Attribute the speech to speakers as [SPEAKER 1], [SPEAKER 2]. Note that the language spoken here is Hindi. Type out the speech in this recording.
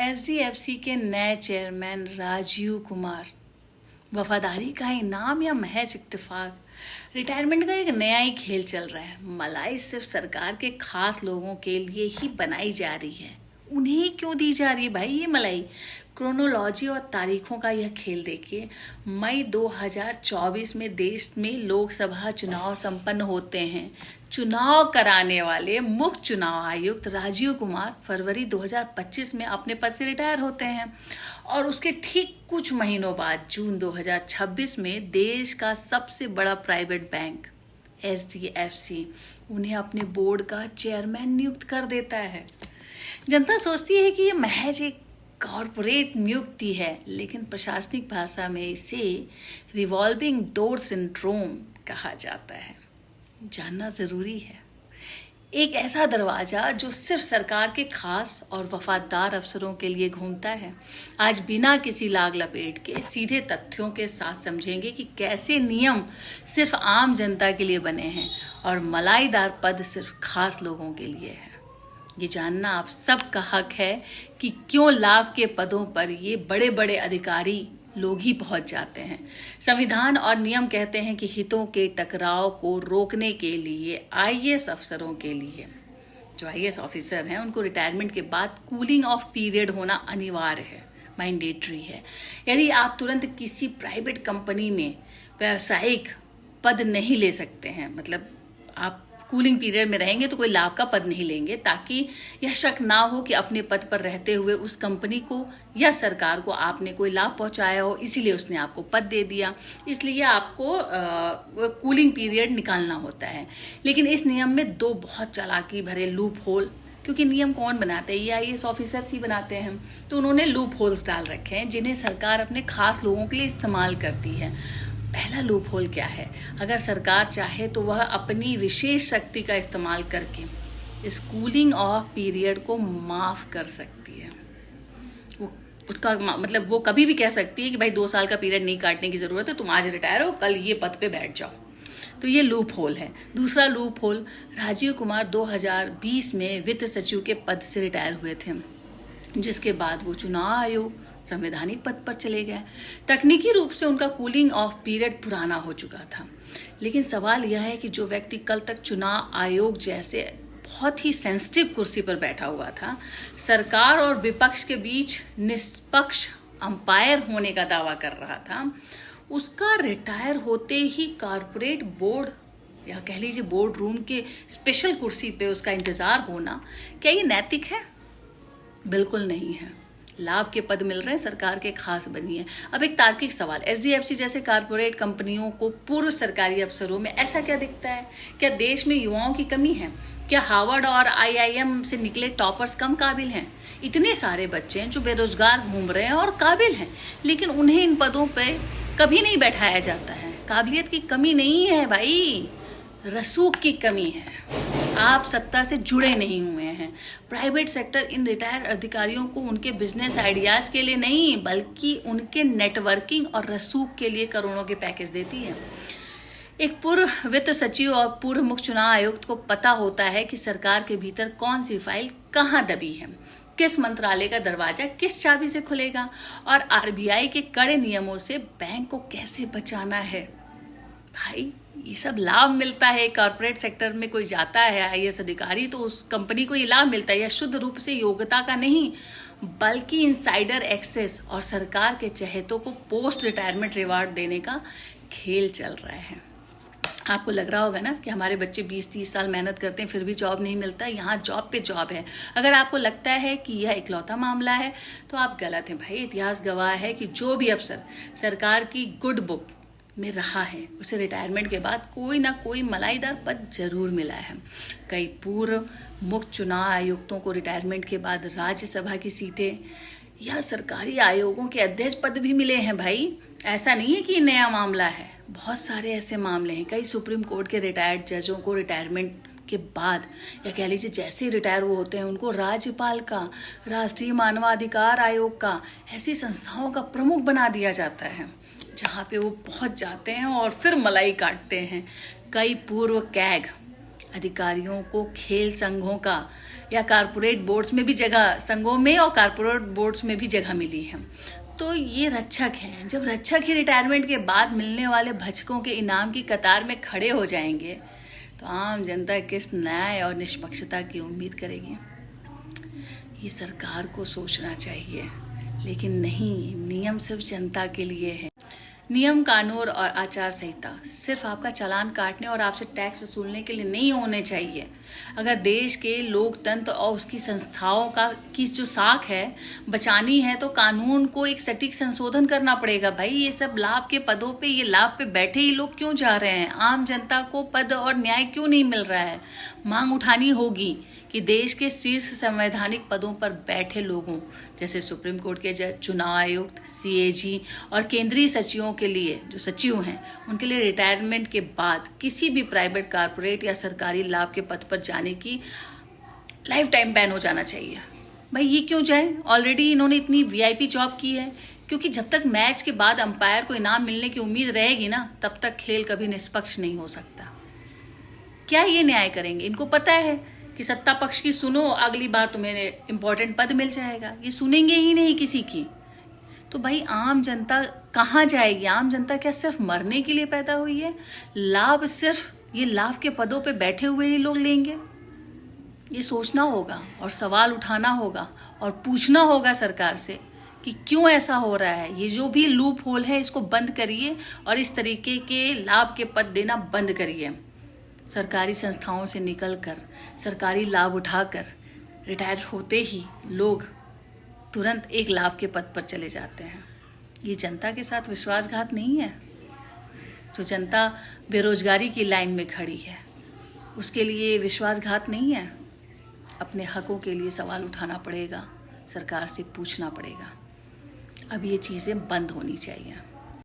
[SPEAKER 1] एसडीएफसी के नए चेयरमैन राजीव कुमार, वफादारी का इनाम या महज इत्तेफाक? रिटायरमेंट का एक नया ही खेल चल रहा है। मलाई सिर्फ सरकार के खास लोगों के लिए ही बनाई जा रही है। उन्हें ही क्यों दी जा रही है भाई ये मलाई? क्रोनोलॉजी और तारीखों का यह खेल देखिए। मई 2024 में देश में लोकसभा चुनाव संपन्न होते हैं। चुनाव कराने वाले मुख्य चुनाव आयुक्त राजीव कुमार फरवरी 2025 में अपने पद से रिटायर होते हैं और उसके ठीक कुछ महीनों बाद जून 2026 में देश का सबसे बड़ा प्राइवेट बैंक एचडीएफसी उन्हें अपने बोर्ड का चेयरमैन नियुक्त कर देता है। जनता सोचती है कि ये महज एक कॉरपोरेट नियुक्ति है, लेकिन प्रशासनिक भाषा में इसे रिवॉल्विंग डोर सिंड्रोम कहा जाता है। जानना जरूरी है। एक ऐसा दरवाजा जो सिर्फ सरकार के खास और वफादार अफसरों के लिए घूमता है। आज बिना किसी लाग लपेट के सीधे तथ्यों के साथ समझेंगे कि कैसे नियम सिर्फ आम जनता के लिए बने हैं और मलाईदार पद सिर्फ खास लोगों के लिए है। ये जानना आप सबका हक है कि क्यों लाभ के पदों पर ये बड़े बड़े अधिकारी लोग ही पहुंच जाते हैं। संविधान और नियम कहते हैं कि हितों के टकराव को रोकने के लिए आईएएस अफसरों के लिए, जो आईएएस ऑफिसर हैं, उनको रिटायरमेंट के बाद कूलिंग ऑफ पीरियड होना अनिवार्य है, मैंडेटरी है। यदि आप तुरंत किसी प्राइवेट कंपनी में व्यावसायिक पद नहीं ले सकते हैं, मतलब आप कूलिंग पीरियड में रहेंगे तो कोई लाभ का पद नहीं लेंगे, ताकि यह शक ना हो कि अपने पद पर रहते हुए उस कंपनी को या सरकार को आपने कोई लाभ पहुंचाया हो, इसीलिए उसने आपको पद दे दिया, इसलिए आपको कूलिंग पीरियड निकालना होता है। लेकिन इस नियम में दो बहुत चालाकी भरे लूप होल, क्योंकि नियम कौन बनाते हैं? ये आईएएस ऑफिसर्स ही बनाते हैं, तो उन्होंने लूप होल्स डाल रखे हैं जिन्हें सरकार अपने खास लोगों के लिए इस्तेमाल करती है। पहला लूप होल क्या है? अगर सरकार चाहे तो वह अपनी विशेष शक्ति का इस्तेमाल करके स्कूलिंग ऑफ पीरियड को माफ कर सकती है। वो उसका मतलब वो कभी भी कह सकती है कि भाई 2 साल का पीरियड नहीं काटने की जरूरत है, तुम आज रिटायर हो, कल ये पद पे बैठ जाओ। तो ये लूप होल है। दूसरा लूप होल, राजीव कुमार 2020 में वित्त सचिव के पद से रिटायर हुए थे, जिसके बाद वो चुनाव आयोग संवैधानिक पद पर चले गए। तकनीकी रूप से उनका कूलिंग ऑफ पीरियड पुराना हो चुका था, लेकिन सवाल यह है कि जो व्यक्ति कल तक चुनाव आयोग जैसे बहुत ही सेंसिटिव कुर्सी पर बैठा हुआ था, सरकार और विपक्ष के बीच निष्पक्ष अंपायर होने का दावा कर रहा था, उसका रिटायर होते ही कॉर्पोरेट बोर्ड या कह लीजिए बोर्ड रूम के स्पेशल कुर्सी पे उसका इंतजार होना, क्या ये नैतिक है? बिल्कुल नहीं है। लाभ के पद मिल रहे हैं, सरकार के खास बनी है। अब एक तार्किक सवाल, एचडीएफसी जैसे कॉर्पोरेट कंपनियों को पूर्व सरकारी अफसरों में ऐसा क्या दिखता है? क्या देश में युवाओं की कमी है? क्या हार्वर्ड और आईआईएम से निकले टॉपर्स कम काबिल हैं? इतने सारे बच्चे हैं जो बेरोजगार घूम रहे हैं और काबिल हैं, लेकिन उन्हें इन पदों पर कभी नहीं बैठाया जाता है। काबिलियत की कमी नहीं है भाई, रसूख की कमी है। आप सत्ता से जुड़े नहीं हुए हैं। प्राइवेट सेक्टर इन रिटायर्ड अधिकारियों को उनके बिजनेस आइडियाज के लिए नहीं, बल्कि उनके नेटवर्किंग और रसूख के लिए करोड़ों के पैकेज देती है। एक पूर्व वित्त सचिव और पूर्व मुख्य चुनाव आयुक्त को पता होता है कि सरकार के भीतर कौन सी फाइल कहाँ दबी है, किस मंत्रालय का दरवाजा किस चाबी से खुलेगा और आरबीआई के कड़े नियमों से बैंक को कैसे बचाना है। भाई ये सब लाभ मिलता है। कॉर्पोरेट सेक्टर में कोई जाता है आईएएस अधिकारी तो उस कंपनी को ये लाभ मिलता है, यह शुद्ध रूप से योग्यता का नहीं, बल्कि इनसाइडर एक्सेस और सरकार के चहेतों को पोस्ट रिटायरमेंट रिवार्ड देने का खेल चल रहा है। आपको लग रहा होगा ना कि हमारे बच्चे 20-30 साल मेहनत करते हैं फिर भी जॉब नहीं मिलता। यहाँ जॉब पे जॉब है। अगर आपको लगता है कि यह इकलौता मामला है तो आप गलत हैं भाई। इतिहास गवाह है कि जो भी अफसर सरकार की गुड बुक में रहा है उसे रिटायरमेंट के बाद कोई ना कोई मलाईदार पद जरूर मिला है। कई पूर्व मुख्य चुनाव आयुक्तों को रिटायरमेंट के बाद राज्यसभा की सीटें या सरकारी आयोगों के अध्यक्ष पद भी मिले हैं भाई। ऐसा नहीं है कि नया मामला है, बहुत सारे ऐसे मामले हैं। कई सुप्रीम कोर्ट के रिटायर्ड जजों को रिटायरमेंट के बाद या कह लीजिए जैसे ही रिटायर वो होते हैं उनको राज्यपाल का, राष्ट्रीय मानवाधिकार आयोग का, ऐसी संस्थाओं का प्रमुख बना दिया जाता है, जहाँ पे वो पहुँच जाते हैं और फिर मलाई काटते हैं। कई पूर्व कैग अधिकारियों को खेल संघों का या कारपोरेट बोर्ड्स में भी जगह, संघों में और कारपोरेट बोर्ड्स में भी जगह मिली है। तो ये रक्षक हैं। जब रक्षक ही रिटायरमेंट के बाद मिलने वाले भक्षकों के इनाम की कतार में खड़े हो जाएंगे तो आम जनता किस न्याय और निष्पक्षता की उम्मीद करेगी? ये सरकार को सोचना चाहिए। लेकिन नहीं, नियम सिर्फ जनता के लिए है। नियम, कानून और आचार संहिता सिर्फ आपका चालान काटने और आपसे टैक्स वसूलने के लिए नहीं होने चाहिए। अगर देश के लोकतंत्र और उसकी संस्थाओं की जो साख है बचानी है तो कानून को एक सटीक संशोधन करना पड़ेगा। भाई, ये सब लाभ के पदों पे, ये लाभ पे बैठे ही लोग क्यों जा रहे हैं? आम जनता को पद और न्याय क्यों नहीं मिल रहा है? मांग उठानी होगी कि देश के शीर्ष संवैधानिक पदों पर बैठे लोगों जैसे सुप्रीम कोर्ट के जज, चुनाव आयुक्त, सीएजी और केंद्रीय सचिवों के लिए, जो सचिव हैं, उनके लिए रिटायरमेंट के बाद किसी भी प्राइवेट, कारपोरेट या सरकारी लाभ के पद पर जाने की लाइफ टाइम बैन हो जाना चाहिए। भाई, ये क्यों जाए? ऑलरेडी इन्होंने इतनी वीआईपी जॉब की है। क्योंकि जब तक मैच के बाद अंपायर को इनाम मिलने की उम्मीद रहेगी ना, तब तक खेल कभी निष्पक्ष नहीं हो सकता। क्या ये न्याय करेंगे? इनको पता है कि सत्ता पक्ष की सुनो, अगली बार तुम्हें इंपॉर्टेंट पद मिल जाएगा। ये सुनेंगे ही नहीं किसी की। तो भाई, आम जनता कहाँ जाएगी? आम जनता क्या सिर्फ मरने के लिए पैदा हुई है? लाभ सिर्फ ये लाभ के पदों पे बैठे हुए ही लोग लेंगे? ये सोचना होगा और सवाल उठाना होगा और पूछना होगा सरकार से कि क्यों ऐसा हो रहा है। ये जो भी लूप होल है इसको बंद करिए और इस तरीके के लाभ के पद देना बंद करिए। सरकारी संस्थाओं से निकलकर, सरकारी लाभ उठाकर रिटायर होते ही लोग तुरंत एक लाभ के पद पर चले जाते हैं। ये जनता के साथ विश्वासघात नहीं है? जो जनता बेरोजगारी की लाइन में खड़ी है उसके लिए विश्वासघात नहीं है? अपने हकों के लिए सवाल उठाना पड़ेगा, सरकार से पूछना पड़ेगा। अब ये चीज़ें बंद होनी चाहिए।